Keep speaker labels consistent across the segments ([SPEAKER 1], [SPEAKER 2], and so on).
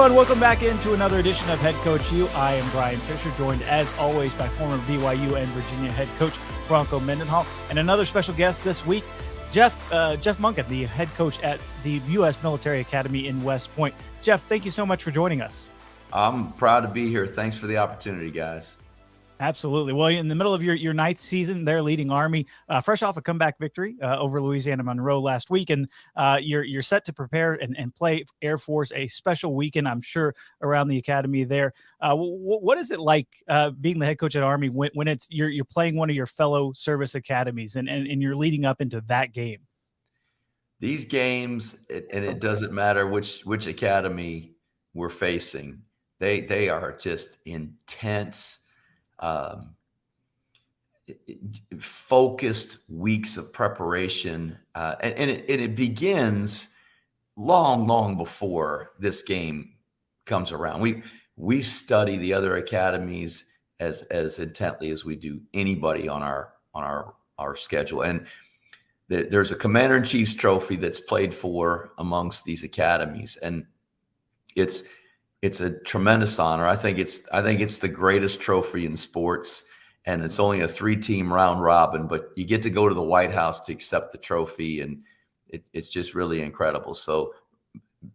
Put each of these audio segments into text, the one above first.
[SPEAKER 1] Hello and welcome back into another edition of Head Coach U. I am Bryan Fischer, joined as always by former BYU and Virginia head coach Bronco Mendenhall, and another special guest this week, Jeff Monken, the head coach at the U.S. Military Academy in West Point. Jeff, thank you so much for joining us.
[SPEAKER 2] I'm proud to be here. Thanks for the opportunity, guys.
[SPEAKER 1] Absolutely. Well, in the middle of your ninth season, they're leading Army, fresh off a comeback victory over Louisiana Monroe last week, and you're set to prepare and play Air Force, a special weekend, I'm sure, around the academy there. What is it like being the head coach at Army when it's you're playing one of your fellow service academies and you're leading up into that game?
[SPEAKER 2] These games, and it doesn't matter which academy we're facing, they are just intense. Focused weeks of preparation, and it begins long before this game comes around. We study the other academies as intently as we do anybody on our schedule, and there's a Commander-in-Chief's trophy that's played for amongst these academies, and it's a tremendous honor. I think it's the greatest trophy in sports, and it's only a 3-team round robin, but you get to go to the White House to accept the trophy, and it's just really incredible. So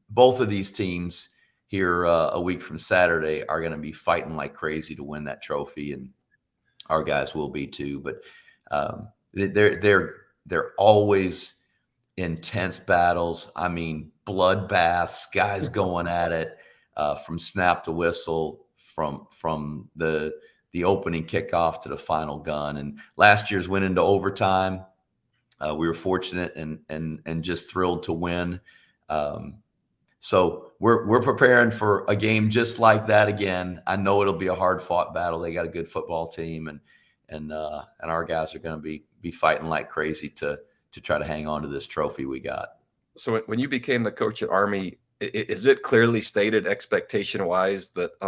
[SPEAKER 2] both of these teams here a week from Saturday are going to be fighting like crazy to win that trophy, and our guys will be too. But they're always intense battles. I mean, bloodbaths, guys going at it. From snap to whistle, from the opening kickoff to the final gun. And last year's went into overtime. We were fortunate and just thrilled to win. So we're preparing for a game just like that again. I know it'll be a hard fought battle. They got a good football team, and our guys are going to be fighting like crazy to try to hang on to this trophy we got.
[SPEAKER 3] So when you became the coach at Army, is it clearly stated expectation-wise that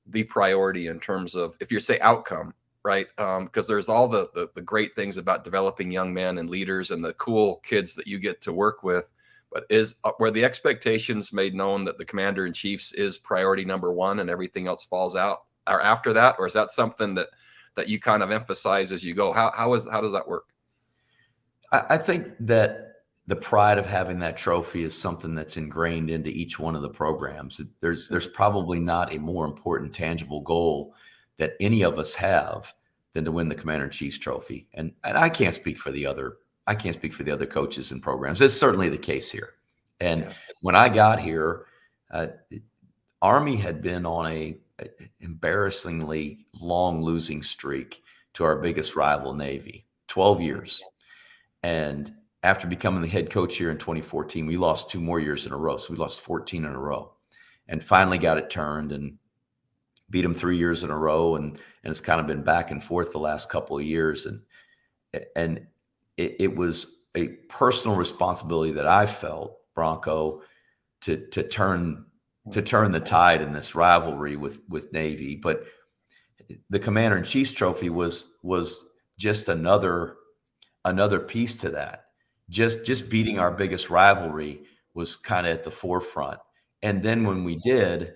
[SPEAKER 3] the priority in terms of, if you say outcome, right? Because there's all the great things about developing young men and leaders and the cool kids that you get to work with, but were the expectations made known that the Commander-in-Chief's is priority number one and everything else falls out or after that? Or is that something that you kind of emphasize as you go? How does that work?
[SPEAKER 2] I think that the pride of having that trophy is something that's ingrained into each one of the programs. There's probably not a more important tangible goal that any of us have than to win the Commander-in-Chief's trophy. And I can't speak for the other coaches and programs. It's certainly the case here. And when I got here, Army had been on a embarrassingly long losing streak to our biggest rival, Navy, 12 years. And after becoming the head coach here in 2014, we lost 2 more years in a row. So we lost 14 in a row and finally got it turned and beat them 3 years in a row. And it's kind of been back and forth the last couple of years. And it was a personal responsibility that I felt, Bronco, to turn the tide in this rivalry with Navy. But the Commander-in-Chief's trophy was just another piece to that. Just beating our biggest rivalry was kind of at the forefront. And then when we did,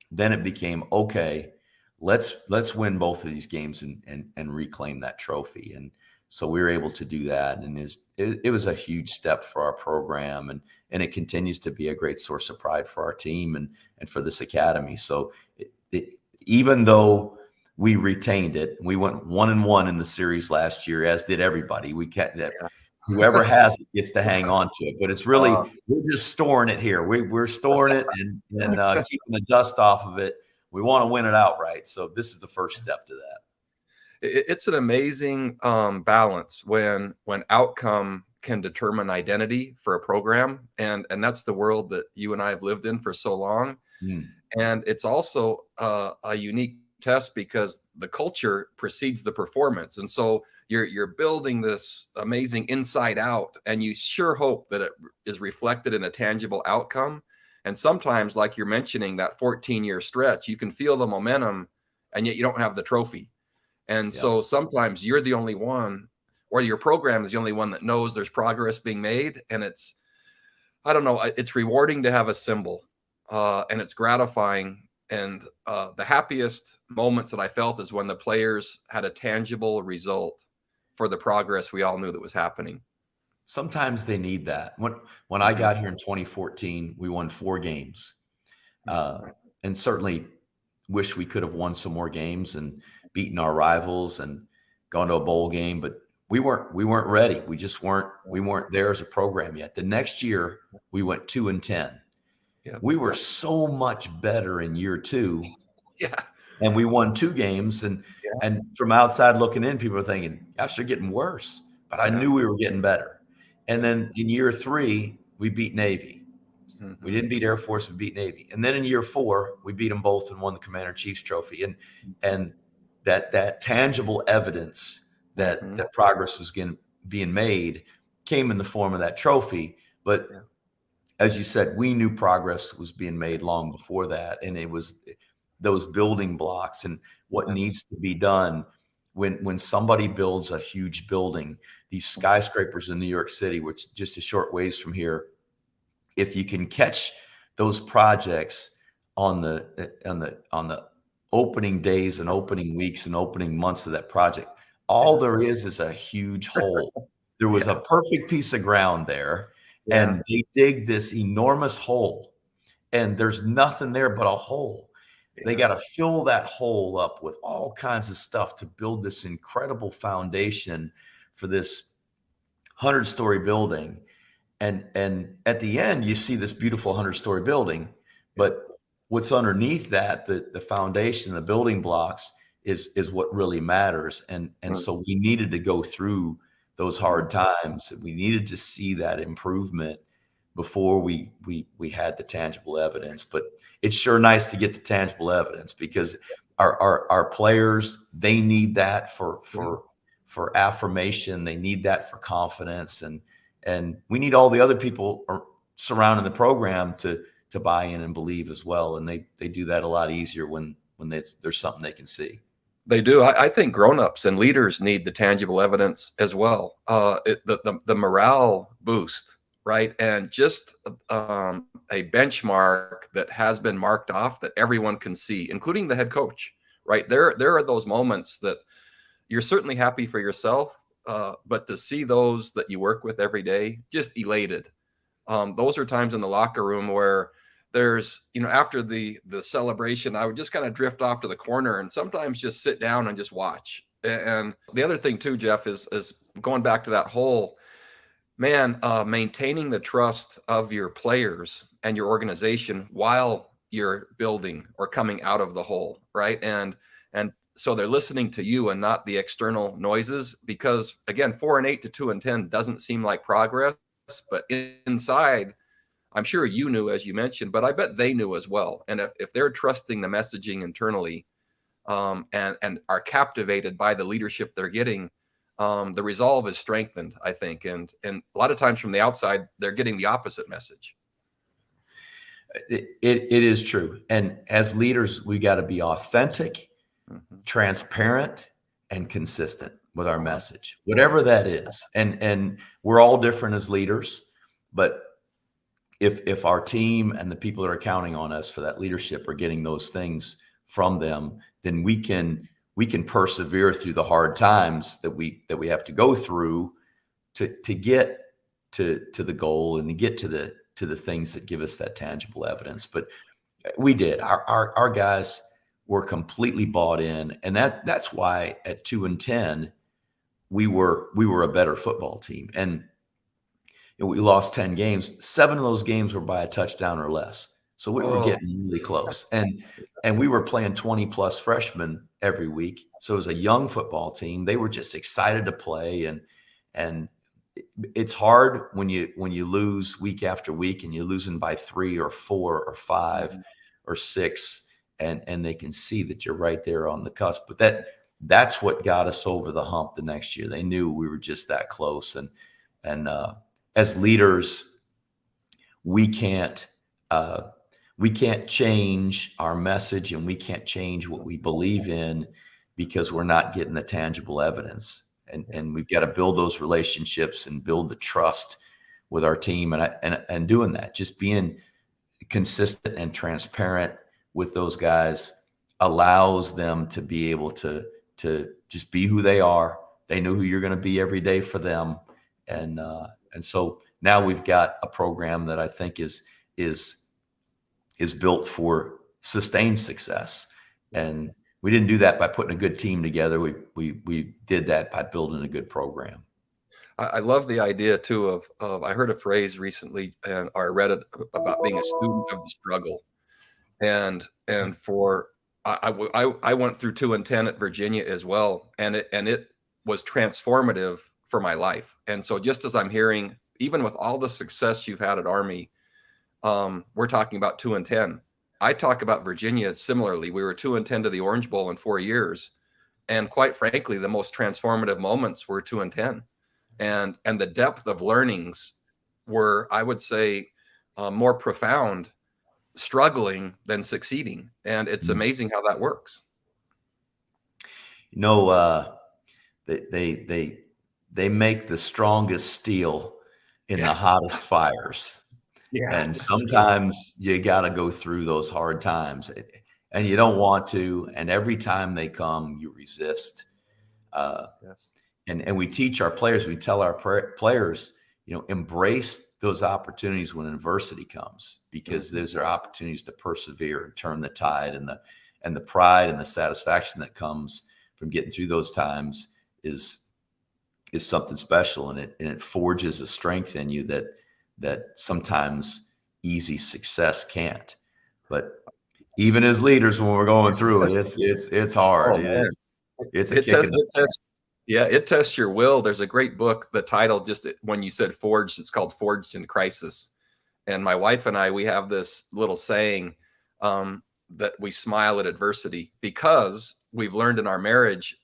[SPEAKER 2] then it became, okay, let's win both of these games and reclaim that trophy. And so we were able to do that. And it was a huge step for our program. And it continues to be a great source of pride for our team and for this academy. So even though we retained it, we went 1-1 in the series last year, as did everybody. We kept that. Whoever has it gets to hang on to it, but it's really we're just storing it here. We're storing it and keeping the dust off of it. We want to win it outright, so this is the first step to that.
[SPEAKER 3] It's an amazing balance when outcome can determine identity for a program, and that's the world that you and I have lived in for so long. And it's also a unique test because the culture precedes the performance, and so you're building this amazing inside out, and you sure hope that it is reflected in a tangible outcome. And sometimes, like you're mentioning, that 14-year stretch, you can feel the momentum, and yet you don't have the trophy. And so sometimes you're the only one, or your program is the only one that knows there's progress being made. And it's, I don't know, it's rewarding to have a symbol and it's gratifying. And the happiest moments that I felt is when the players had a tangible result for the progress we all knew that was happening.
[SPEAKER 2] Sometimes they need that. When I got here in 2014, we won 4 games, and certainly wish we could have won some more games and beaten our rivals and gone to a bowl game, but we weren't ready. We weren't there as a program yet. The next year we went 2-10.
[SPEAKER 3] Yeah.
[SPEAKER 2] We were so much better in year 2.
[SPEAKER 3] Yeah.
[SPEAKER 2] And we won 2 games, and from outside looking in, people are thinking, gosh, they're getting worse. But I knew we were getting better. And then in year 3, we beat Navy. We didn't beat Air Force, we beat Navy. And then in year 4, we beat them both and won the Commander-in-Chief's trophy. And that tangible evidence that progress was being made came in the form of that trophy. But as you said, we knew progress was being made long before that. And it was those building blocks and what needs to be done when somebody builds a huge building, these skyscrapers in New York City, which just a short ways from here. If you can catch those projects on the opening days and opening weeks and opening months of that project, all there is a huge hole. There was a perfect piece of ground there, and they dig this enormous hole, and there's nothing there but a hole. They got to fill that hole up with all kinds of stuff to build this incredible foundation for this 100-story building. And at the end, you see this beautiful 100-story building, but what's underneath that, the foundation, the building blocks, is what really matters. And so we needed to go through those hard times. We needed to see that improvement before we had the tangible evidence. But it's sure nice to get the tangible evidence, because our players, they need that for affirmation. They need that for confidence, and we need all the other people surrounding the program to buy in and believe as well. And they do that a lot easier when there's something they can see.
[SPEAKER 3] They do. I think grownups and leaders need the tangible evidence as well. The morale boost, right? And just a benchmark that has been marked off that everyone can see, including the head coach, right? There are those moments that you're certainly happy for yourself, but to see those that you work with every day, just elated. Those are times in the locker room where there's, after the celebration, I would just kind of drift off to the corner and sometimes just sit down and just watch. And the other thing too, Jeff, is going back to that whole, maintaining the trust of your players and your organization while you're building or coming out of the hole, right? And so they're listening to you and not the external noises, because again, 4-8 to 2-10 doesn't seem like progress, but inside, I'm sure you knew, as you mentioned, but I bet they knew as well. And if they're trusting the messaging internally, and are captivated by the leadership they're getting, the resolve is strengthened, I think. And a lot of times from the outside, they're getting the opposite message.
[SPEAKER 2] It is true. And as leaders, we got to be authentic, transparent, and consistent with our message, whatever that is. And we're all different as leaders, but if our team and the people that are counting on us for that leadership are getting those things from them, then we can persevere through the hard times that we have to go through to get to the goal and to get to the things that give us that tangible evidence. But we did. Our guys were completely bought in, and that's why at 2-10 we were a better football team. And we lost 10 games. 7 of those games were by a touchdown or less. So we were getting really close. And we were playing 20+ freshmen every week. So it was a young football team. They were just excited to play. And it's hard when you lose week after week and you're losing by 3 or 4 or 5 or 6, and they can see that you're right there on the cusp. But that's what got us over the hump the next year. They knew we were just that close. And as leaders, we can't change our message, and we can't change what we believe in because we're not getting the tangible evidence. And we've got to build those relationships and build the trust with our team. And doing that, just being consistent and transparent with those guys allows them to be able to just be who they are. They know who you're going to be every day for them. And so now we've got a program that I think is built for sustained success. And we didn't do that by putting a good team together. We did that by building a good program.
[SPEAKER 3] I love the idea too of I heard a phrase recently, and I read it about being a student of the struggle. And for I went through 2 and 10 at Virginia as well, and it was transformative for my life. And so just as I'm hearing, even with all the success you've had at Army, we're talking about 2 and 10. I talk about Virginia similarly. We were 2 and 10 to the Orange Bowl in 4 years, and quite frankly, the most transformative moments were 2 and 10, and the depth of learnings were, I would say, more profound struggling than succeeding. And it's amazing how that works.
[SPEAKER 2] You know, they make the strongest steel in the hottest fires. Yeah, and sometimes you got to go through those hard times, and you don't want to. And every time they come, you resist.
[SPEAKER 3] Yes.
[SPEAKER 2] And we teach our players, we tell our players, you know, embrace those opportunities when adversity comes, because those are opportunities to persevere and turn the tide, and the pride and the satisfaction that comes from getting through those times is something special, and it forges a strength in you that sometimes easy success can't. But even as leaders, when we're going through it, it's hard.
[SPEAKER 3] Oh,
[SPEAKER 2] it's a kick in the
[SPEAKER 3] yeah, it tests your will. There's a great book, the title, just when you said forged, it's called Forged in Crisis. And my wife and I, we have this little saying that we smile at adversity, because we've learned in our marriage,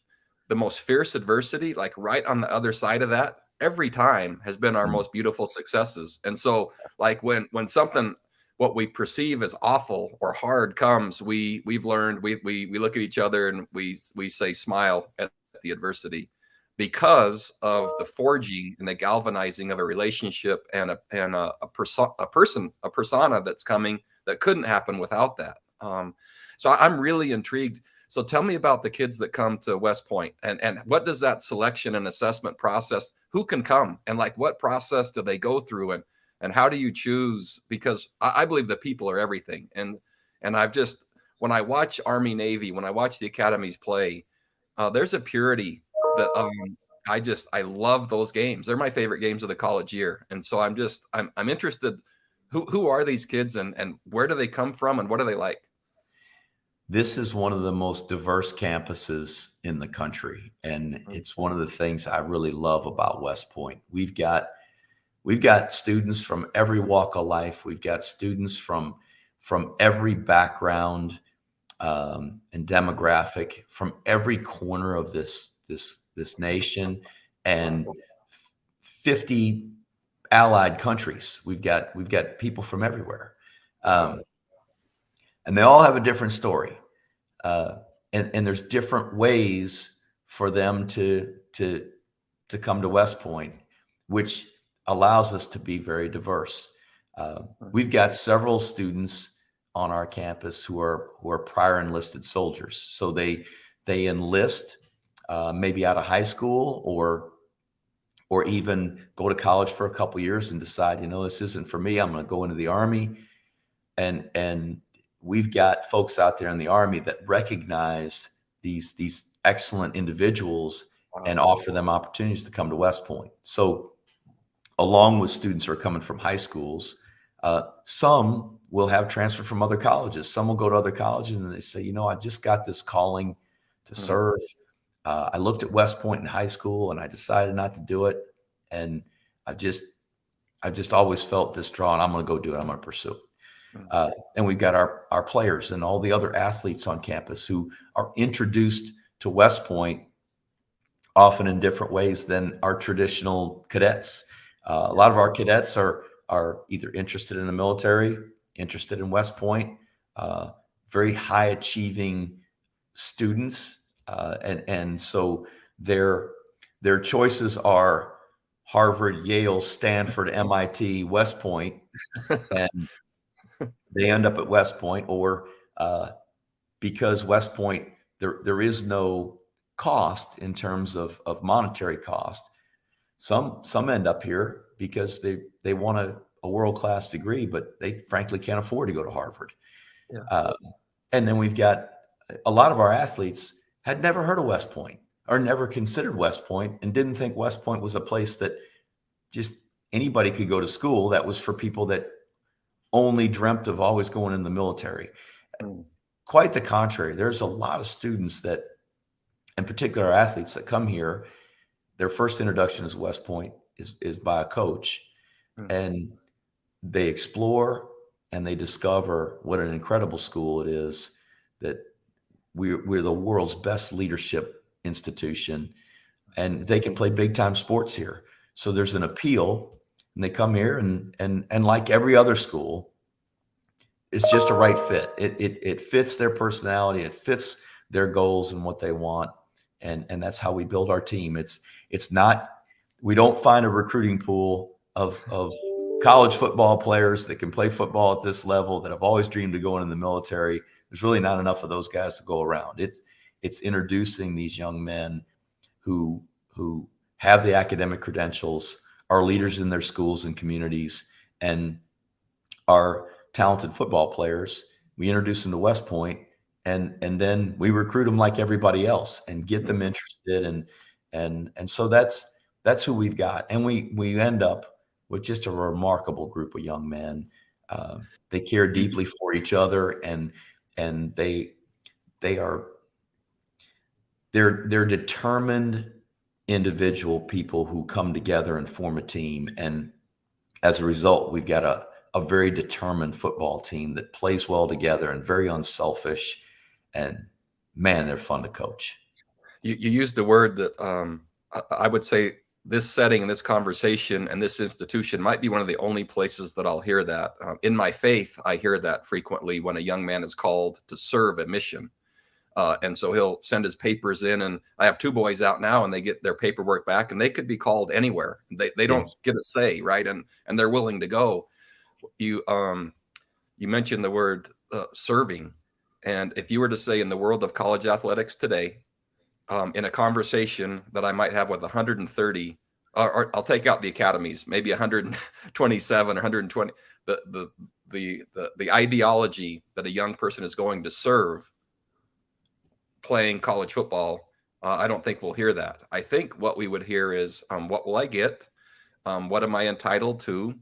[SPEAKER 3] the most fierce adversity, like right on the other side of that, every time has been our most beautiful successes. And so like when something, what we perceive as awful or hard comes, we've learned, we look at each other and we say smile at the adversity, because of the forging and the galvanizing of a relationship and a persona that's coming that couldn't happen without that. So I'm really intrigued. So tell me about the kids that come to West Point, and what does that selection and assessment process, who can come, and like what process do they go through, and how do you choose? Because I believe that people are everything. And I've just, when I watch Army, Navy, when I watch the academies play, there's a purity that I love those games. They're my favorite games of the college year. And so I'm interested, who are these kids, and where do they come from, and what are they like?
[SPEAKER 2] This is one of the most diverse campuses in the country, and it's one of the things I really love about West Point. We've got students from every walk of life. We've got students from every background and demographic, from every corner of this nation, and 50 allied countries. We've got people from everywhere. And they all have a different story. And there's different ways for them to come to West Point, which allows us to be very diverse. We've got several students on our campus who are prior enlisted soldiers. So they enlist maybe out of high school, or even go to college for a couple years and decide, you know, this isn't for me. I'm going to go into the Army. And we've got folks out there in the Army that recognize these excellent individuals and offer them opportunities to come to West Point. So along with students who are coming from high schools, some will have transfer from other colleges. Some will go to other colleges and they say, you know, I just got this calling to serve. I looked at West Point in high school and I decided not to do it. And I just always felt this draw, and I'm going to go do it. I'm going to pursue it. And we've got our players and all the other athletes on campus who are introduced to West Point often in different ways than our traditional cadets. A lot of our cadets are either interested in the military, interested in West Point, very high achieving students. And so their choices are Harvard, Yale, Stanford, MIT, West Point. they end up at West Point, or because West Point, there is no cost in terms of monetary cost. Some end up here because they want a world-class degree, but they frankly can't afford to go to Harvard.
[SPEAKER 3] Yeah.
[SPEAKER 2] And then we've got a lot of our athletes had never heard of West Point or never considered West Point and didn't think West Point was a place that just anybody could go to school. That was for people that only dreamt of always going in the military. Quite the contrary. There's a lot of students that, in particular athletes that come here, their first introduction is West Point is by a coach, and they explore and they discover what an incredible school it is, that we're the world's best leadership institution, and they can play big time sports here. So there's an appeal, and they come here and like every other school, it's just a right fit. It fits their personality, it fits their goals and what they want. And that's how we build our team. It's not, we don't find a recruiting pool of college football players that can play football at this level that have always dreamed of going in the military. There's really not enough of those guys to go around. It's introducing these young men who have the academic credentials, are leaders in their schools and communities, and are talented football players. We introduce them to West Point, and then we recruit them like everybody else and get them interested. And so that's who we've got. And we end up with just a remarkable group of young men. They care deeply for each other, and they're determined individual people who come together and form a team. And as a result, we've got a very determined football team that plays well together and very unselfish. And man, they're fun to coach.
[SPEAKER 3] You used the word that I would say this setting and this conversation and this institution might be one of the only places that I'll hear that. In my faith, I hear that frequently when a young man is called to serve a mission. And so he'll send his papers in, and I have two boys out now, and they get their paperwork back, and they could be called anywhere. They don't get a say, right? And they're willing to go. You mentioned the word serving. And if you were to say in the world of college athletics today, in a conversation that I might have with 130, or I'll take out the academies, maybe 127 or 120, the ideology that a young person is going to serve playing college football, I don't think we'll hear that. I think what we would hear is, what will I get? What am I entitled to?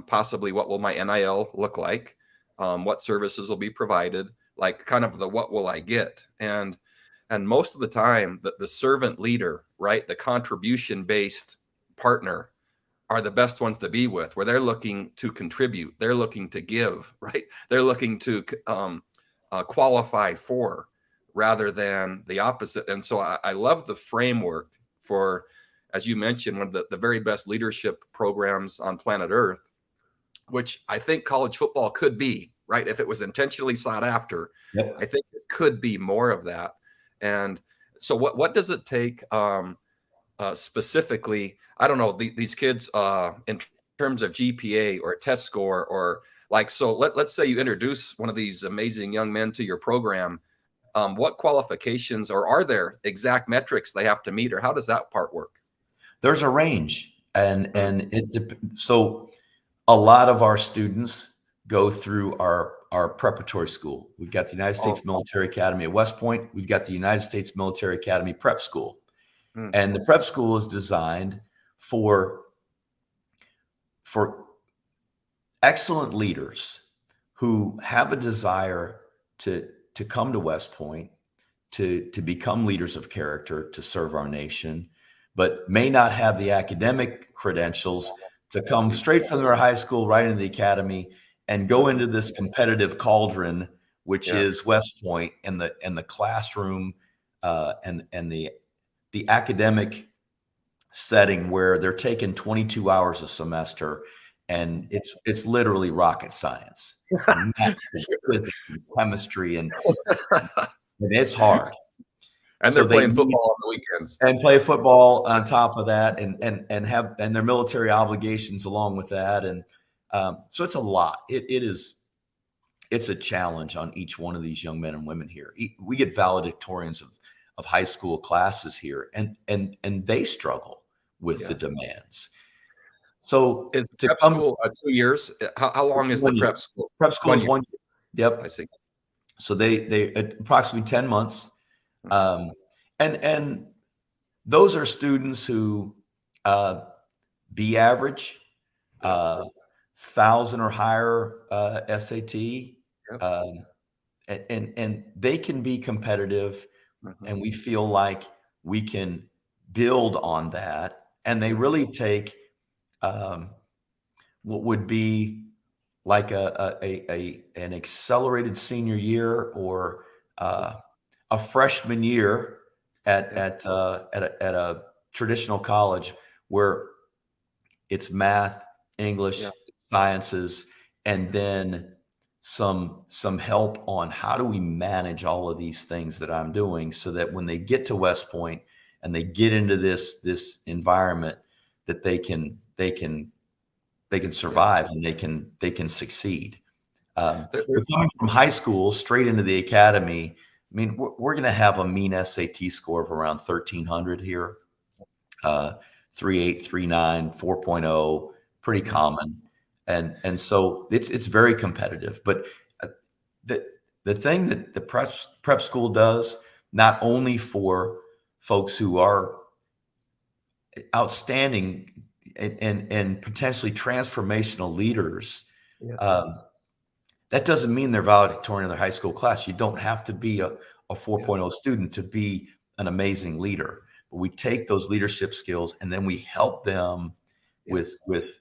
[SPEAKER 3] Possibly what will my NIL look like? What services will be provided? Like kind of the what will I get? And most of the time, the servant leader, right, the contribution-based partner are the best ones to be with, where they're looking to contribute, they're looking to give, right? They're looking to qualify for, rather than the opposite. And so I love the framework for, as you mentioned, one of the very best leadership programs on planet Earth, which I think college football could be, right? If it was intentionally sought after,
[SPEAKER 2] Yep.
[SPEAKER 3] I think it could be more of that. And so what does it take specifically? I don't know, these kids in terms of GPA or test score, or like, so let's say you introduce one of these amazing young men to your program. What qualifications, or are there exact metrics they have to meet, or how does that part work?
[SPEAKER 2] There's a range, so a lot of our students go through our preparatory school. We've got the United States Military Academy at West Point. We've got the United States Military Academy Prep School. And the prep school is designed for excellent leaders who have a desire to come to West Point, to become leaders of character, to serve our nation, but may not have the academic credentials to come straight from their high school right into the academy and go into this competitive cauldron, which is West Point, and the classroom and the academic setting where they're taking 22 hours a semester, and it's literally rocket science, math, physics, and chemistry, and it's hard.
[SPEAKER 3] And
[SPEAKER 2] So
[SPEAKER 3] they're playing football on the weekends,
[SPEAKER 2] and play football on top of that, and have their military obligations along with that, and so it's a lot. It is it's a challenge on each one of these young men and women here. We get valedictorians of high school classes here, and they struggle with the demands. So
[SPEAKER 3] is prep school 2 years? How long is the prep school?
[SPEAKER 2] Prep school is 1 year. Yep.
[SPEAKER 3] I see.
[SPEAKER 2] So they approximately 10 months. And those are students who B average, 1,000 or higher SAT, and they can be competitive, and we feel like we can build on that. And they really take what would be like an accelerated senior year or a freshman year at a traditional college where it's math, English, sciences, and then some help on how do we manage all of these things that I'm doing, so that when they get to West Point and they get into this environment, that they can survive and they can succeed. Coming from high school straight into the academy, I mean, we're going to have a mean SAT score of around 1,300 here, 3.8, 3.9, 4.0, pretty common, and so it's very competitive. But the thing that the prep school does, not only for folks who are outstanding and potentially transformational leaders, that doesn't mean they're valedictorian in their high school class. You don't have to be a 4.0 student to be an amazing leader. But we take those leadership skills and then we help them with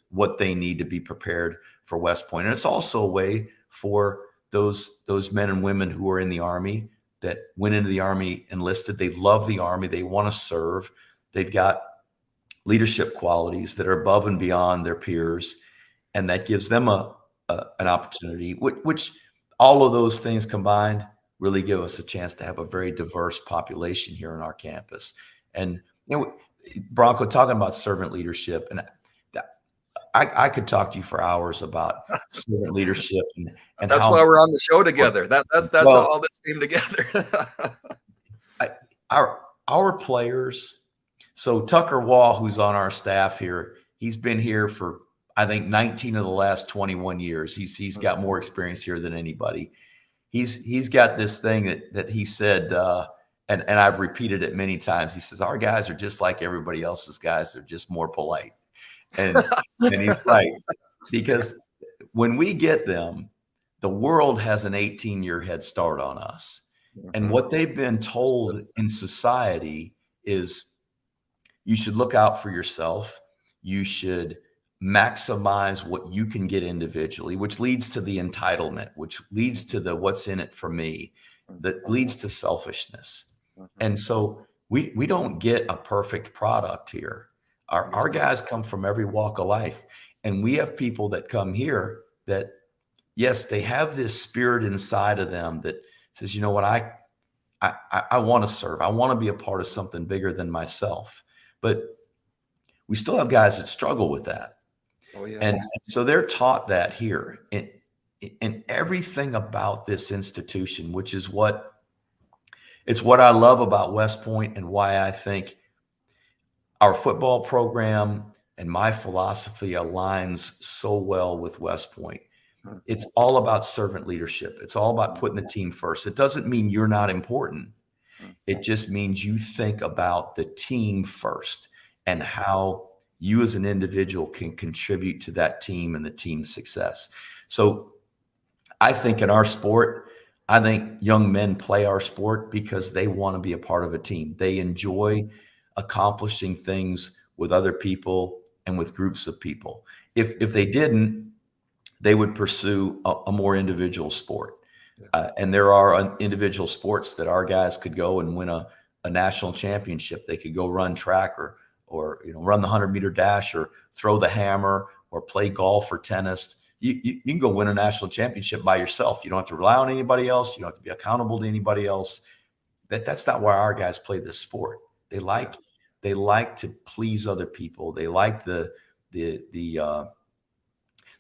[SPEAKER 2] what they need to be prepared for West Point. And it's also a way for those men and women who are in the Army, that went into the Army, enlisted. They love the Army. They want to serve. They've got leadership qualities that are above and beyond their peers, and that gives them an opportunity, which all of those things combined really give us a chance to have a very diverse population here on our campus. And Bronco, talking about servant leadership, and I could talk to you for hours about servant leadership, and
[SPEAKER 3] that's why we're on the show together. That's how all this came together.
[SPEAKER 2] Our players. So Tucker Wall, who's on our staff here, he's been here for, I think, 19 of the last 21 years. He's got more experience here than anybody. He's got this thing that he said, and I've repeated it many times. He says, our guys are just like everybody else's guys. They're just more polite. And he's right. Because when we get them, the world has an 18-year head start on us. And what they've been told in society is, you should look out for yourself. You should maximize what you can get individually, which leads to the entitlement, which leads to the what's in it for me, that leads to selfishness. And so we don't get a perfect product here. Our guys come from every walk of life. And we have people that come here that, yes, they have this spirit inside of them that says, you know what, I want to serve. I want to be a part of something bigger than myself. But we still have guys that struggle with that. And so they're taught that here. And everything about this institution, which is what I love about West Point, and why I think our football program and my philosophy aligns so well with West Point. It's all about servant leadership. It's all about putting the team first. It doesn't mean you're not important. It just means you think about the team first and how you as an individual can contribute to that team and the team's success. So I think in our sport, I think young men play our sport because they want to be a part of a team. They enjoy accomplishing things with other people and with groups of people. If they didn't, they would pursue a more individual sport. And there are individual sports that our guys could go and win a national championship. They could go run track or run the 100-meter dash, or throw the hammer, or play golf or tennis. You can go win a national championship by yourself. You don't have to rely on anybody else. You don't have to be accountable to anybody else. That's not why our guys play this sport. They like to please other people. They like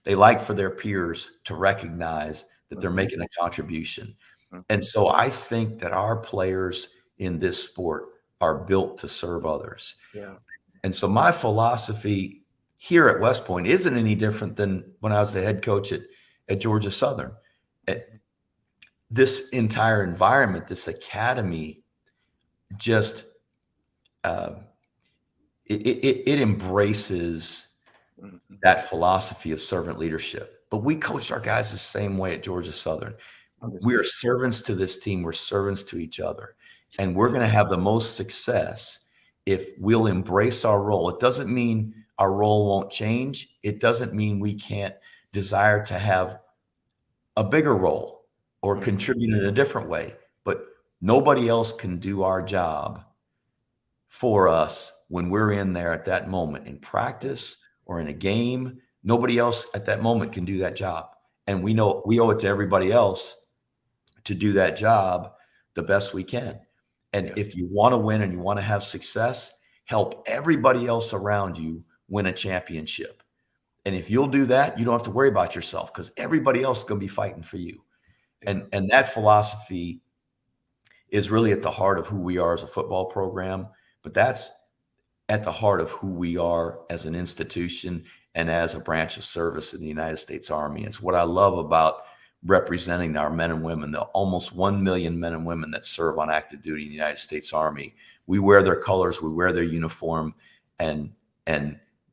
[SPEAKER 2] they like for their peers to recognize that they're making a contribution.
[SPEAKER 3] Mhm.
[SPEAKER 2] And so I think that our players in this sport are built to serve others.
[SPEAKER 3] Yeah.
[SPEAKER 2] And so my philosophy here at West Point isn't any different than when I was the head coach at Georgia Southern. This entire environment, this academy, just it embraces
[SPEAKER 3] Mhm.
[SPEAKER 2] that philosophy of servant leadership. But we coached our guys the same way at Georgia Southern. We are servants to this team. We're servants to each other. And we're going to have the most success if we'll embrace our role. It doesn't mean our role won't change. It doesn't mean we can't desire to have a bigger role or contribute in a different way. But nobody else can do our job for us when we're in there at that moment in practice or in a game. Nobody else at that moment can do that job. And we know we owe it to everybody else to do that job the best we can. And if you want to win and you want to have success, help everybody else around you win a championship. And if you'll do that, you don't have to worry about yourself because everybody else is going to be fighting for you. And that philosophy is really at the heart of who we are as a football program, but that's at the heart of who we are as an institution and as a branch of service in the United States Army. It's what I love about representing our men and women, the almost 1 million men and women that serve on active duty in the United States Army. We wear their colors, we wear their uniform, and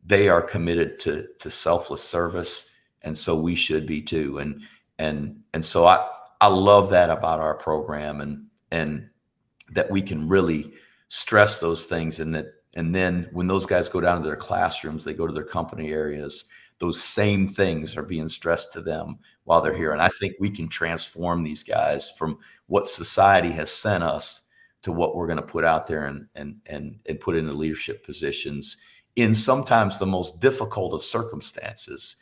[SPEAKER 2] they are committed to selfless service, and so we should be too. And so I love that about our program, and that we can really stress those things, and then when those guys go down to their classrooms, they go to their company areas, those same things are being stressed to them while they're here. And I think we can transform these guys from what society has sent us to what we're going to put out there and put into leadership positions in sometimes the most difficult of circumstances,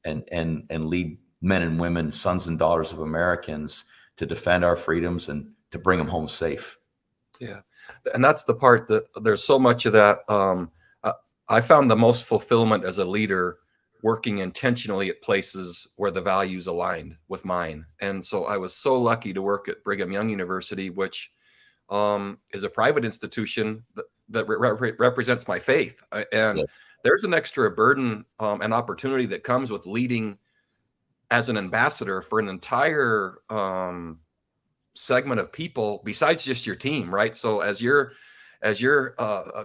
[SPEAKER 2] and lead men and women, sons and daughters of Americans, to defend our freedoms and to bring them home safe.
[SPEAKER 3] Yeah. And that's the part that there's so much of that. I found the most fulfillment as a leader working intentionally at places where the values aligned with mine. And so I was so lucky to work at Brigham Young University, which is a private institution that represents my faith. And there's an extra burden and opportunity that comes with leading as an ambassador for an entire segment of people besides just your team, right? So as you're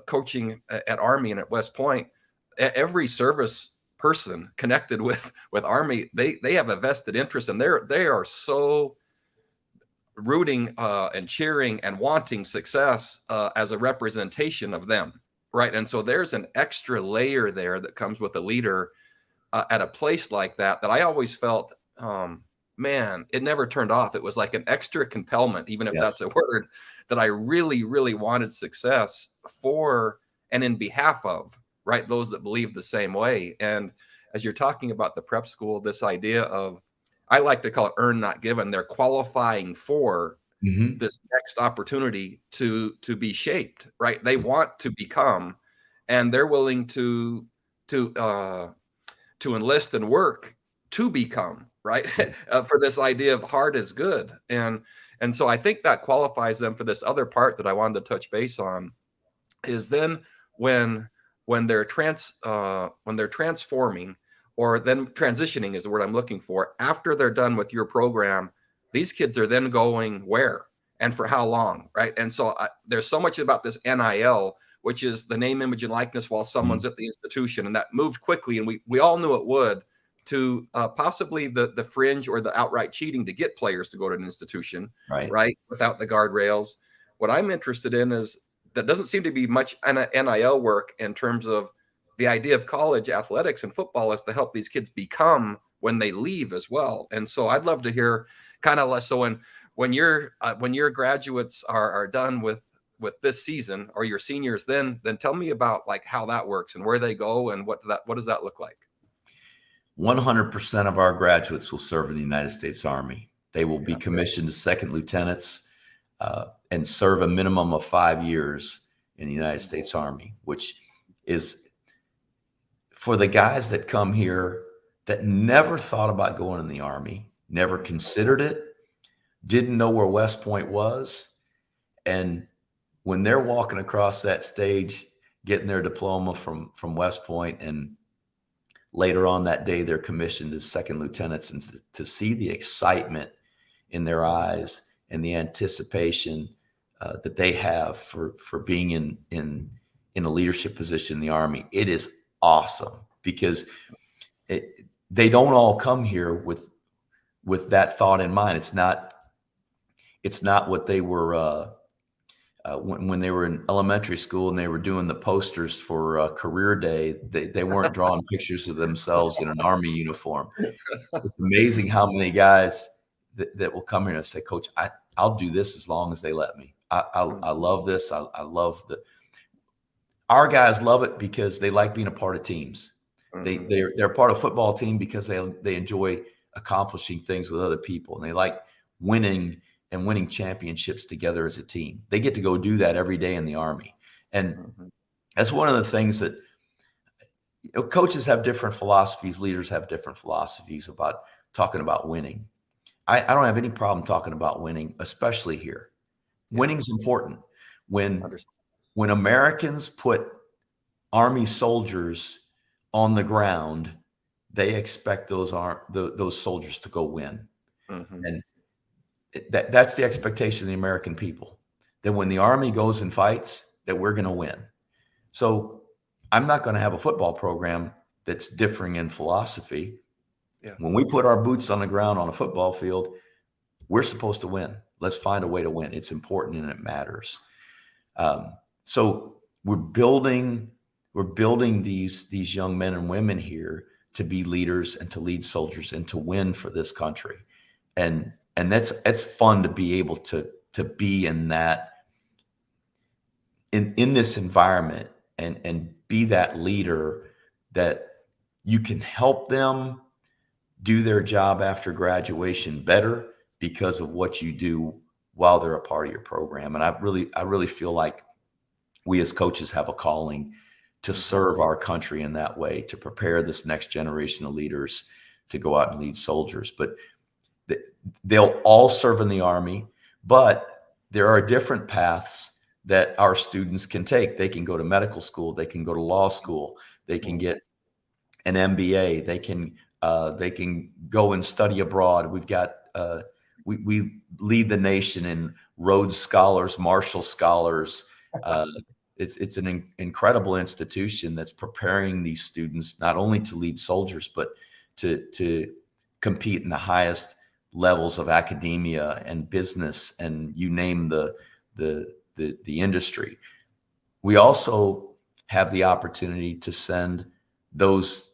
[SPEAKER 3] coaching at Army and at West Point, every service person connected with Army, they have a vested interest, and they are so rooting and cheering and wanting success as a representation of them, right? And so there's an extra layer there that comes with a leader at a place like that I always felt, man, it never turned off. It was like an extra compellment, even if that's a word, that I really, really wanted success for and in behalf of, right, those that believe the same way. And as you're talking about the prep school, this idea of, I like to call it earn, not given. They're qualifying for this next opportunity to be shaped, right? They want to become, and they're willing to enlist and work to become, right? For this idea of hard is good. And so I think that qualifies them for this other part that I wanted to touch base on, is then when they're transforming, or then transitioning is the word I'm looking for, after they're done with your program, these kids are then going where and for how long, right? And so there's so much about this NIL, which is the name, image, and likeness while someone's at the institution, and that moved quickly, and we all knew it would, to possibly the fringe or the outright cheating to get players to go to an institution, right? Without the guardrails. What I'm interested in is that doesn't seem to be much NIL work in terms of the idea of college athletics and football is to help these kids become when they leave as well. And so I'd love to hear kind of less. So when your graduates are done with this season, or your seniors, then tell me about like how that works and where they go and what does that look like?
[SPEAKER 2] 100% of our graduates will serve in the United States Army. They will be commissioned as second lieutenants and serve a minimum of 5 years in the United States Army, which is, for the guys that come here that never thought about going in the Army, never considered it, didn't know where West Point was. And when they're walking across that stage, getting their diploma from West Point, and later on that day, they're commissioned as second lieutenants, and to see the excitement in their eyes and the anticipation that they have for being in a leadership position in the Army, it is awesome, because they don't all come here with that thought in mind. It's not what they were when they were in elementary school and they were doing the posters for career day. They weren't drawing pictures of themselves in an Army uniform. It's amazing how many guys that will come here and say, Coach, I'll do this as long as they let me. I love this. I love our guys love it because they like being a part of teams. They're part of a football team because they enjoy accomplishing things with other people, and they like winning championships together as a team. They get to go do that every day in the Army. And that's one of the things that coaches have different philosophies, leaders have different philosophies about talking about winning. I don't have any problem talking about winning, especially here. Winning's important. When Americans put Army soldiers on the ground, they expect those soldiers to go win. And that's the expectation of the American people, that when the Army goes and fights, that we're going to win. So I'm not going to have a football program that's differing in philosophy. When we put our boots on the ground on a football field, we're supposed to win. Let's find a way to win. It's important and it matters. So we're building these young men and women here to be leaders and to lead soldiers and to win for this country. And it's fun to be able to be in that, in this environment, and be that leader that you can help them do their job after graduation better because of what you do while they're a part of your program. And I really feel like we as coaches have a calling to serve our country in that way, to prepare this next generation of leaders to go out and lead soldiers. But they'll all serve in the Army, but there are different paths that our students can take. They can go to medical school, they can go to law school, they can get an MBA, they can go and study abroad. We've got we lead the nation in Rhodes Scholars, Marshall Scholars. It's an incredible institution that's preparing these students not only to lead soldiers, but to compete in the highest levels of academia and business, and you name the industry. We also have the opportunity to send those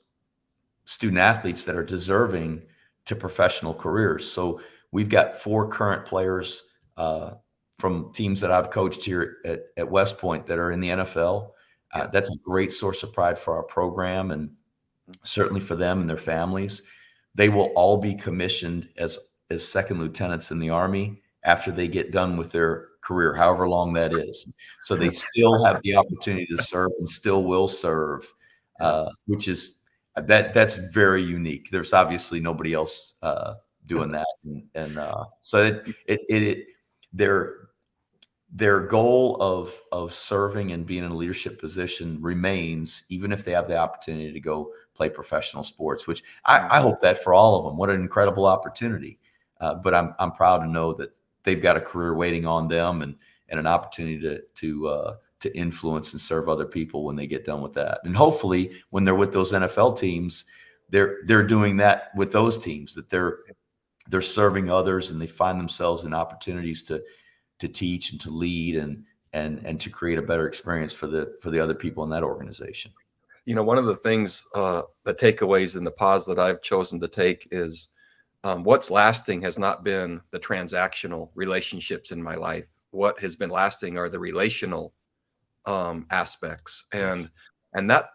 [SPEAKER 2] student athletes that are deserving to professional careers. So we've got 4 current players from teams that I've coached here at West Point that are in the NFL. That's a great source of pride for our program, and certainly for them and their families. They will all be commissioned as second lieutenants in the Army after they get done with their career, however long that is. So they still have the opportunity to serve and still will serve, which is that's very unique. There's obviously nobody else doing that, and so their goal of serving and being in a leadership position remains, even if they have the opportunity to go play professional sports, which I hope that for all of them. What an incredible opportunity. But I'm proud to know that they've got a career waiting on them, and an opportunity to influence and serve other people when they get done with that. And hopefully when they're with those NFL teams, they're doing that with those teams, that they're serving others, and they find themselves in opportunities to teach and to lead and to create a better experience for the other people in that organization.
[SPEAKER 3] You know, one of the things, the takeaways and the pause that I've chosen to take is what's lasting has not been the transactional relationships in my life. What has been lasting are the relational aspects. And that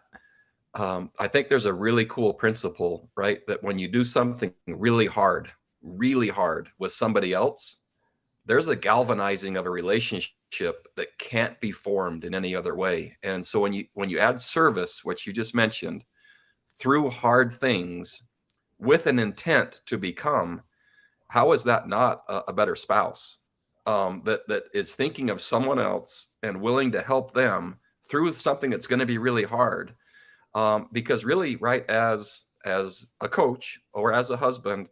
[SPEAKER 3] I think there's a really cool principle, right? That when you do something really hard with somebody else, there's a galvanizing of a relationship that can't be formed in any other way. And so when you add service, which you just mentioned, through hard things with an intent to become, how is that not a better spouse that is thinking of someone else and willing to help them through something that's going to be really hard? Because really, right, as a coach or as a husband,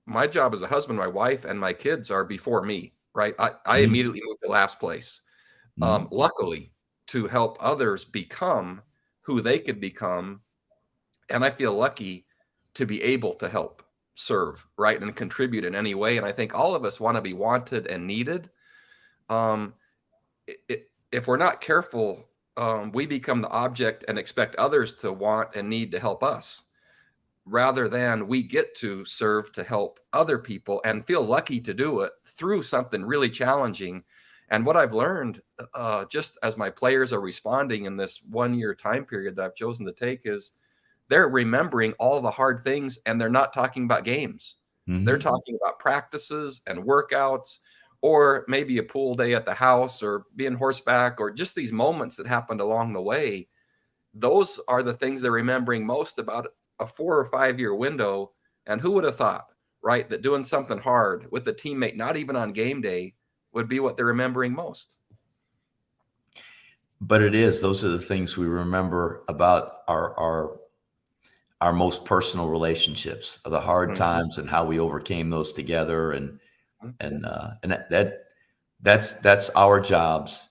[SPEAKER 3] my job as a husband, my wife and my kids are before me, right? I immediately moved to last place. Luckily, to help others become who they could become. And I feel lucky to be able to help serve, right, and contribute in any way. And I think all of us want to be wanted and needed. If we're not careful, we become the object and expect others to want and need to help us, rather than we get to serve to help other people and feel lucky to do it through something really challenging. And what I've learned, just as my players are responding in this 1 year time period that I've chosen to take, is they're remembering all the hard things, and they're not talking about games. They're talking about practices and workouts, or maybe a pool day at the house, or being horseback, or just these moments that happened along the way. Those are the things they're remembering most about a 4 or 5 year window. And who would have thought, right, that doing something hard with a teammate, not even on game day, would be what they're remembering most.
[SPEAKER 2] But it is, those are the things we remember about our most personal relationships, the hard times and how we overcame those together. And that's our jobs.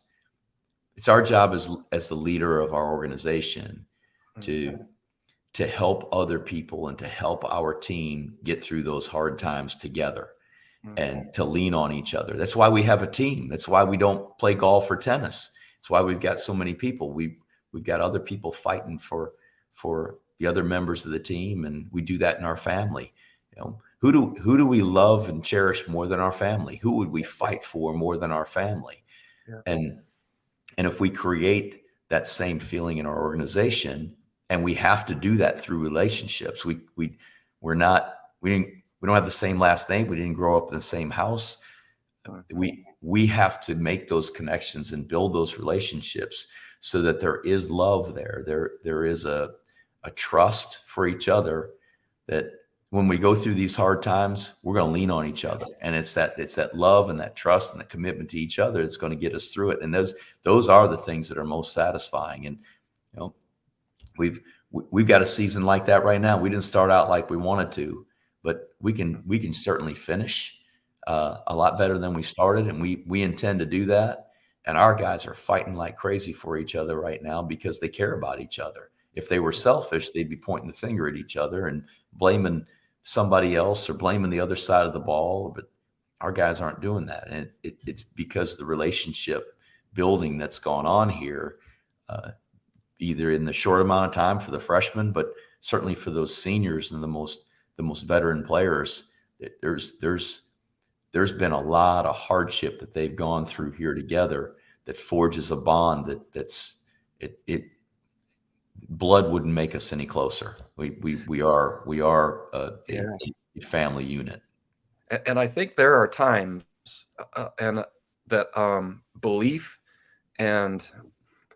[SPEAKER 2] It's our job as the leader of our organization to help other people and to help our team get through those hard times together and to lean on each other. That's why we have a team. That's why we don't play golf or tennis. It's why we've got so many people. We've got other people fighting for the other members of the team, and we do that in our family. You know, who do we love and cherish more than our family? Who would we fight for more than our family? Yeah. And if we create that same feeling in our organization, and we have to do that through relationships. We don't have the same last name. We didn't grow up in the same house. We have to make those connections and build those relationships so that there is love there. There is a trust for each other, that when we go through these hard times, we're going to lean on each other. And it's that love and that trust and the commitment to each other that's going to get us through it. And those are the things that are most satisfying. And, you know, we've got a season like that right now. We didn't start out like we wanted to, but we can certainly finish a lot better than we started. And we intend to do that. And our guys are fighting like crazy for each other right now because they care about each other. If they were selfish, they'd be pointing the finger at each other and blaming somebody else or blaming the other side of the ball. But our guys aren't doing that. And it's because of the relationship building that's gone on here, either in the short amount of time for the freshmen, but certainly for those seniors and the most veteran players. There's been a lot of hardship that they've gone through here together that forges a bond that's blood wouldn't make us any closer. We are a family unit.
[SPEAKER 3] And I think there are times and that belief and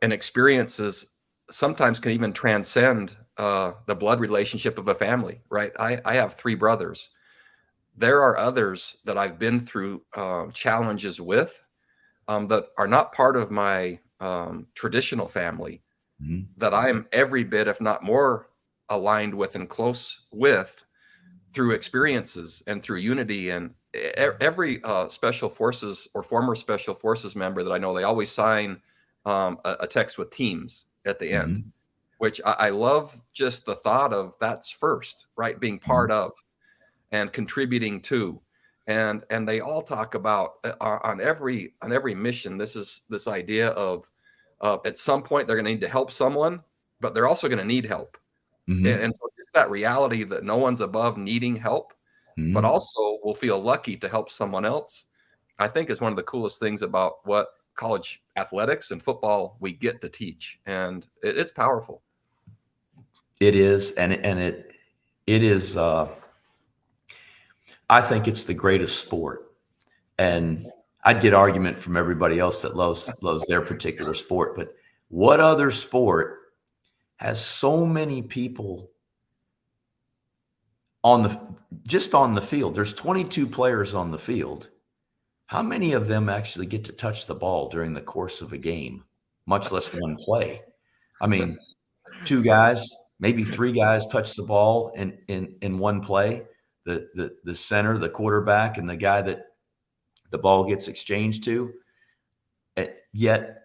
[SPEAKER 3] experiences sometimes can even transcend the blood relationship of a family, right? I have 3 brothers. There are others that I've been through challenges with that are not part of my traditional family, that I'm every bit, if not more, aligned with and close with through experiences and through unity. And every special forces or former special forces member that I know, they always sign a text with teams at the end, which I love, just the thought of that's first, right? Being part of and contributing to. And they all talk about on every mission, this idea of at some point they're going to need to help someone, but they're also going to need help. And so just that reality that no one's above needing help, but also will feel lucky to help someone else, I think is one of the coolest things about what college athletics and football we get to teach. And it's powerful.
[SPEAKER 2] It is. And it is, I think it's the greatest sport. And I'd get argument from everybody else that loves their particular sport, but what other sport has so many people just on the field, there's 22 players on the field. How many of them actually get to touch the ball during the course of a game, much less one play? I mean, 2 guys, maybe 3 guys touch the ball in one play. The center, the quarterback, and the guy that the ball gets exchanged to. Yet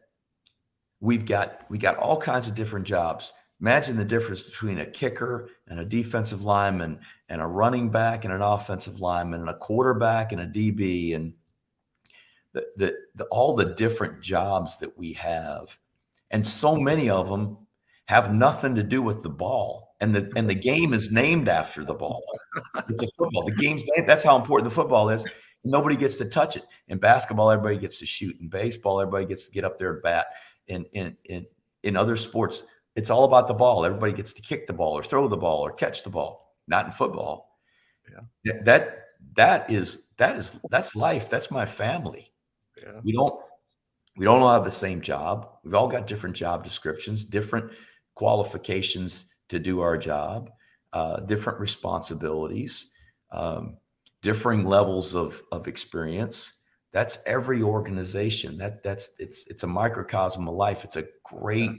[SPEAKER 2] we got all kinds of different jobs. Imagine the difference between a kicker and a defensive lineman and a running back and an offensive lineman and a quarterback and a DB, and all the different jobs that we have. And so many of them have nothing to do with the ball. And the game is named after the ball. It's a football. The game's named. That's how important the football is. Nobody gets to touch it. In basketball, everybody gets to shoot. In baseball, everybody gets to get up there and bat. In other sports, it's all about the ball. Everybody gets to kick the ball or throw the ball or catch the ball. Not in football. Yeah. That's life. That's my family. Yeah. We don't all have the same job. We've all got different job descriptions, different qualifications to do our job, different responsibilities, differing levels of experience. That's every organization. It's a microcosm of life. It's a great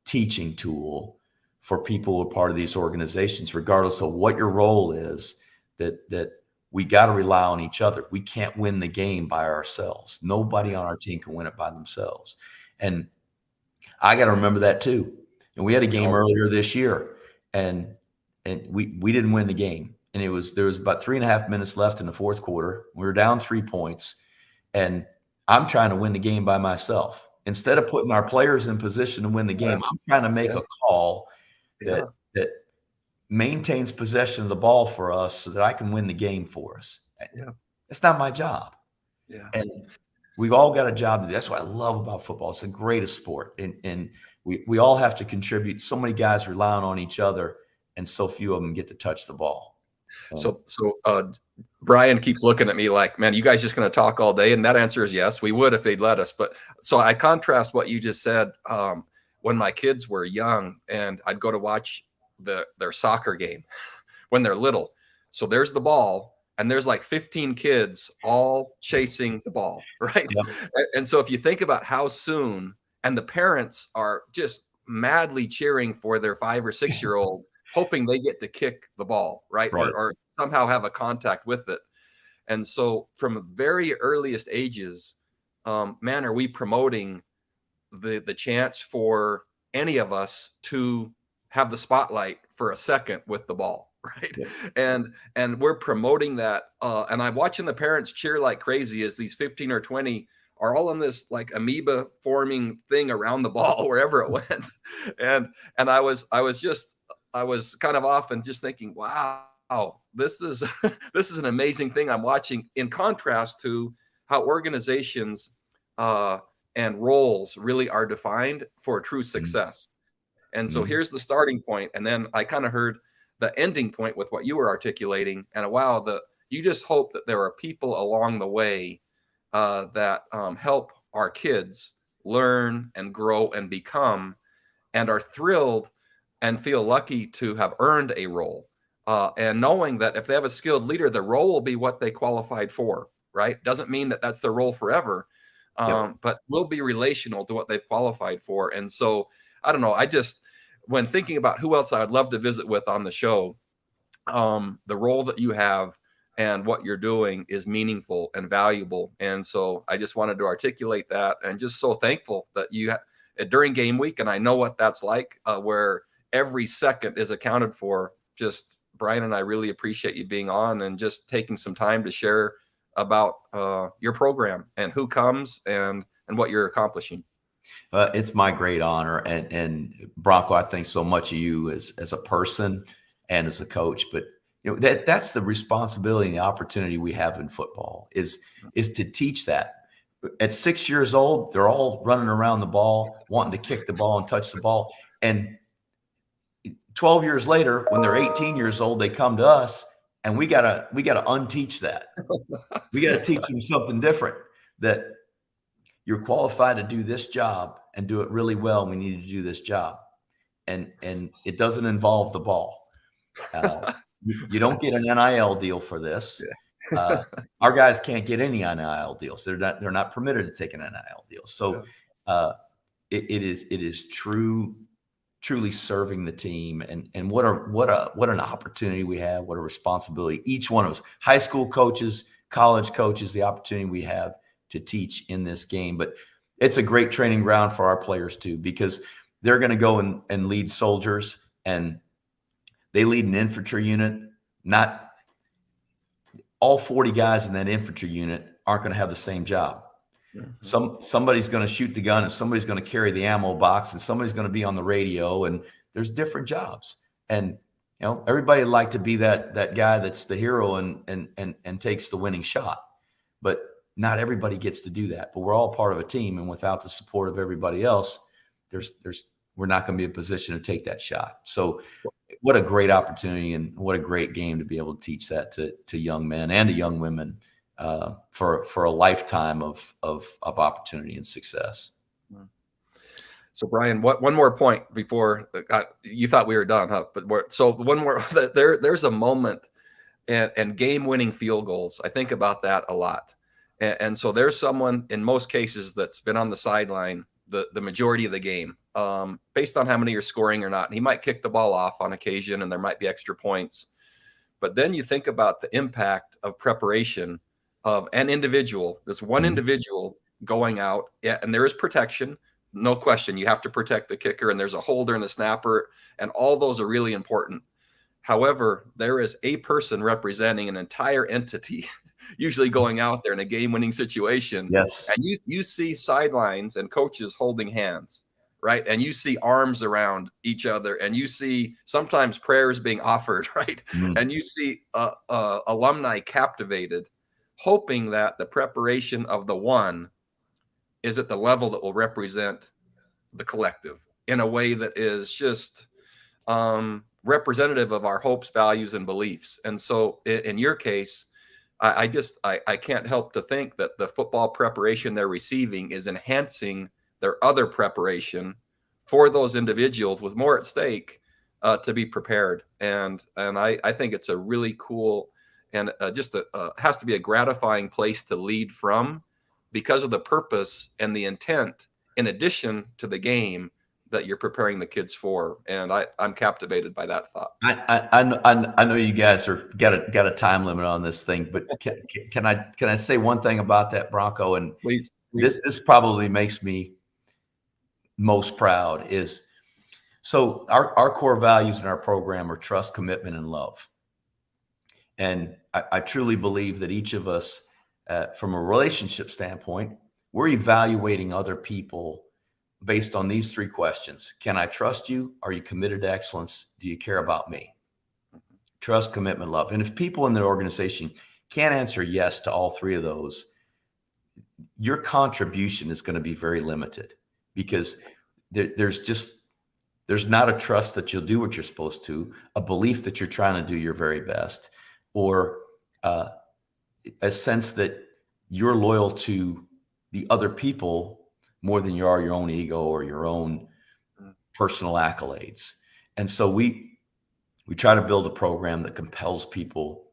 [SPEAKER 2] teaching tool for people who are part of these organizations, regardless of what your role is, that we got to rely on each other. We can't win the game by ourselves. Nobody on our team can win it by themselves. And I got to remember that too. And we had a game earlier this year, and we didn't win the game. And there was about 3.5 minutes left in the fourth quarter. We were down 3 points, and I'm trying to win the game by myself. Instead of putting our players in position to win the game, I'm trying to make a call that maintains possession of the ball for us so that I can win the game for us. It's not my job. And we've all got a job to do. That's what I love about football. It's the greatest sport. And we all have to contribute. So many guys relying on each other, and so few of them get to touch the ball.
[SPEAKER 3] So Brian keeps looking at me like, man, you guys just going to talk all day? And that answer is yes, we would if they'd let us. But so I contrast what you just said. When my kids were young and I'd go to watch their soccer game when they're little. So there's the ball and there's like 15 kids all chasing the ball, right? And so if you think about how soon, and the parents are just madly cheering for their 5 or 6 year old, hoping they get to kick the ball, right? Or somehow have a contact with it. And so from the very earliest ages, man, are we promoting the chance for any of us to have the spotlight for a second with the ball, right? And we're promoting that. And I'm watching the parents cheer like crazy as these 15 or 20 are all in this like amoeba forming thing around the ball wherever it went. And I was kind of off and just thinking, wow, this is an amazing thing I'm watching, in contrast to how organizations and roles really are defined for true success. And so here's the starting point. And then I kind of heard the ending point with what you were articulating. And wow, you just hope that there are people along the way that help our kids learn and grow and become, and are thrilled and feel lucky to have earned a role. And knowing that if they have a skilled leader, the role will be what they qualified for, right? Doesn't mean that that's their role forever, but will be relational to what they've qualified for. And so, I don't know, when thinking about who else I'd love to visit with on the show, the role that you have and what you're doing is meaningful and valuable. And so I just wanted to articulate that, and just so thankful that you during game week, and I know what that's like, where every second is accounted for. Just Brian and I really appreciate you being on and just taking some time to share about your program and who comes and what you're accomplishing.
[SPEAKER 2] It's my great honor. And Bronco, I think so much of you as a person and as a coach, but that's the responsibility and the opportunity we have in football is to teach that. At 6 years old, they're all running around the ball, wanting to kick the ball and touch the ball. And 12 years later, when they're 18 years old, they come to us, and we gotta unteach that. We gotta teach them something different, that you're qualified to do this job and do it really well. We need to do this job. And it doesn't involve the ball. You don't get an NIL deal for this.
[SPEAKER 3] Yeah.
[SPEAKER 2] Our guys can't get any NIL deals. They're not permitted to take an NIL deal. So it is truly serving the team, and what an opportunity we have, what a responsibility each one of us, high school coaches, college coaches, the opportunity we have to teach in this game. But it's a great training ground for our players too, because they're going to go and lead soldiers, and they lead an infantry unit. Not all 40 guys in that infantry unit aren't going to have the same job. Somebody's going to shoot the gun, and somebody's going to carry the ammo box, and somebody's going to be on the radio, and there's different jobs. And everybody would like to be that guy that's the hero and takes the winning shot, but not everybody gets to do that. But we're all part of a team, and without the support of everybody else, we're not going to be in a position to take that shot. So what a great opportunity, and what a great game to be able to teach that to young men and to young women for a lifetime of opportunity and success.
[SPEAKER 3] So Brian, one more point before you thought we were done, huh? But so one more. There's a moment, and game-winning field goals. I think about that a lot, and so there's someone in most cases that's been on the sideline the majority of the game, based on how many you're scoring or not. And he might kick the ball off on occasion, and there might be extra points. But then you think about the impact of preparation of an individual, this one individual going out, and there is protection, no question. You have to protect the kicker, and there's a holder and a snapper, and all those are really important. However, there is a person representing an entire entity usually going out there in a game-winning situation.
[SPEAKER 2] Yes.
[SPEAKER 3] And you see sidelines and coaches holding hands, right? And you see arms around each other, and you see sometimes prayers being offered, right? And you see alumni captivated, hoping that the preparation of the one is at the level that will represent the collective in a way that is just representative of our hopes, values, and beliefs. And so in your case, I can't help to think that the football preparation they're receiving is enhancing their other preparation for those individuals with more at stake to be prepared. And I think it's a really cool and has to be a gratifying place to lead from, because of the purpose and the intent, in addition to the game that you're preparing the kids for. And I'm captivated by that thought.
[SPEAKER 2] I know you guys got a time limit on this thing, but can I say one thing about that, Bronco? And
[SPEAKER 3] Please.
[SPEAKER 2] This probably makes me most proud is, so our core values in our program are trust, commitment, and love. And I truly believe that each of us, from a relationship standpoint, we're evaluating other people based on these three questions. Can I trust you? Are you committed to excellence? Do you care about me? Trust, commitment, love. And if people in the organization can't answer yes to all three of those, your contribution is going to be very limited, because there's not a trust that you'll do what you're supposed to, a belief that you're trying to do your very best, or a sense that you're loyal to the other people more than you are your own ego or your own personal accolades. And so we try to build a program that compels people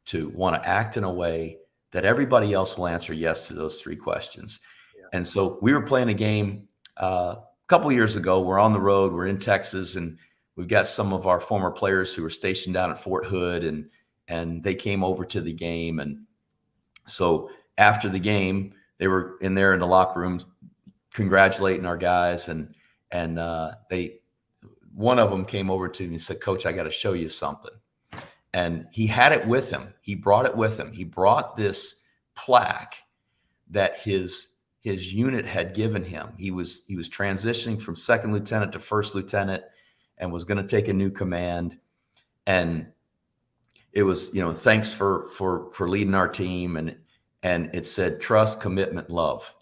[SPEAKER 2] to want to act in a way that everybody else will answer yes to those three questions. Yeah. And so we were playing a game a couple years ago. We're on the road, we're in Texas, and we've got some of our former players who were stationed down at Fort Hood, and they came over to the game. And so after the game, they were in there in the locker room congratulating our guys, and one of them came over to me and said, "Coach, I got to show you something." And he had it with him. He brought it with him. He brought this plaque that his unit had given him. He was transitioning from second lieutenant to first lieutenant and was going to take a new command. And it was, thanks for leading our team. And it said trust, commitment, love.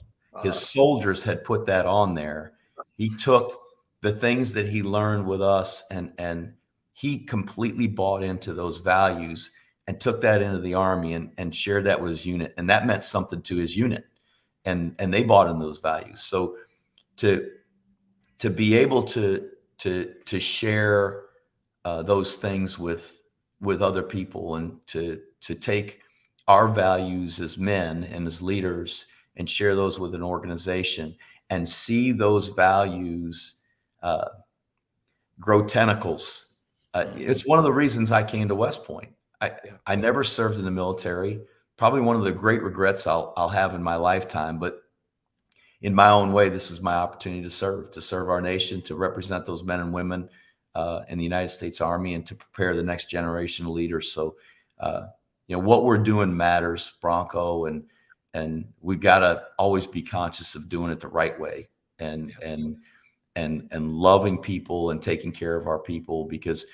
[SPEAKER 2] His soldiers had put that on there. He took the things that he learned with us, and he completely bought into those values and took that into the Army and shared that with his unit. And that meant something to his unit, and they bought into those values. So to be able to share those things with with other people and to take our values as men and as leaders and share those with an organization and see those values grow tentacles. It's one of the reasons I came to West Point. I never served in the military. Probably one of the great regrets I'll have in my lifetime, but in my own way, this is my opportunity to serve our nation, to represent those men and women in the United States Army, and to prepare the next generation of leaders. So, what we're doing matters, Bronco, and we've got to always be conscious of doing it the right way and loving people and taking care of our people, because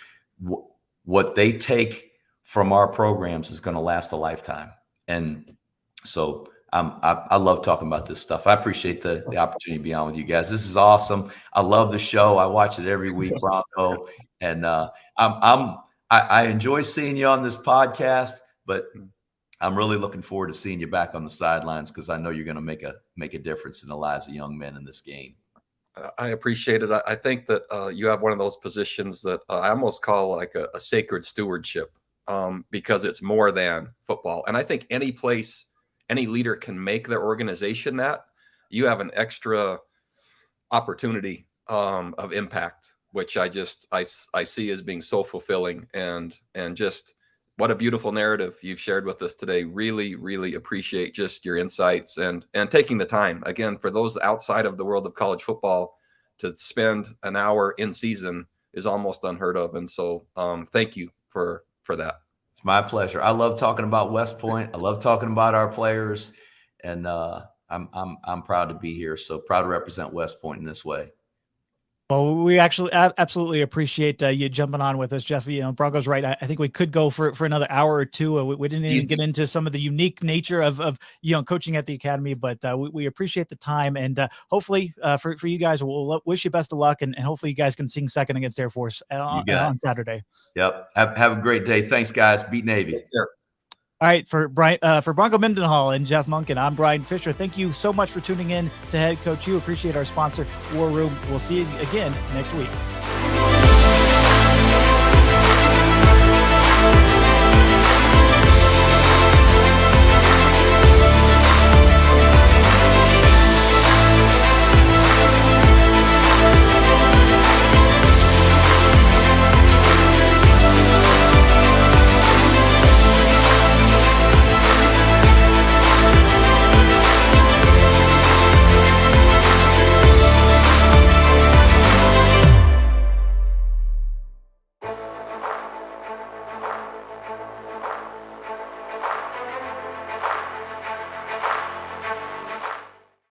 [SPEAKER 2] what they take from our programs is going to last a lifetime. And so I love talking about this stuff. I appreciate the opportunity to be on with you guys. This is awesome. I love the show. I watch it every week, Bronco. And I enjoy seeing you on this podcast, but I'm really looking forward to seeing you back on the sidelines, because I know you're going to make a difference in the lives of young men in this game.
[SPEAKER 3] I appreciate it. I think that you have one of those positions that I almost call like a sacred stewardship, because it's more than football. And I think any place, any leader can make their organization that. You have an extra opportunity of impact, which I see as being so fulfilling, and just what a beautiful narrative you've shared with us today. Really, really appreciate just your insights and taking the time. Again, for those outside of the world of college football, to spend an hour in season is almost unheard of. And so thank you for that.
[SPEAKER 2] It's my pleasure. I love talking about West Point. I love talking about our players, and I'm proud to be here. So proud to represent West Point in this way.
[SPEAKER 1] Well, we actually absolutely appreciate you jumping on with us, Jeff. Bronco's right. I think we could go for another hour or two. We didn't even get into some of the unique nature of coaching at the academy, but we appreciate the time, and hopefully for you guys, we'll wish you best of luck, and hopefully you guys can sing second against Air Force on Saturday.
[SPEAKER 2] Yep. Have a great day. Thanks, guys. Beat Navy.
[SPEAKER 3] Take care.
[SPEAKER 1] All right, for Bronco Mendenhall and Jeff Monken, I'm Bryan Fischer. Thank you so much for tuning in to HeadCoachU. Appreciate our sponsor, War Room. We'll see you again next week.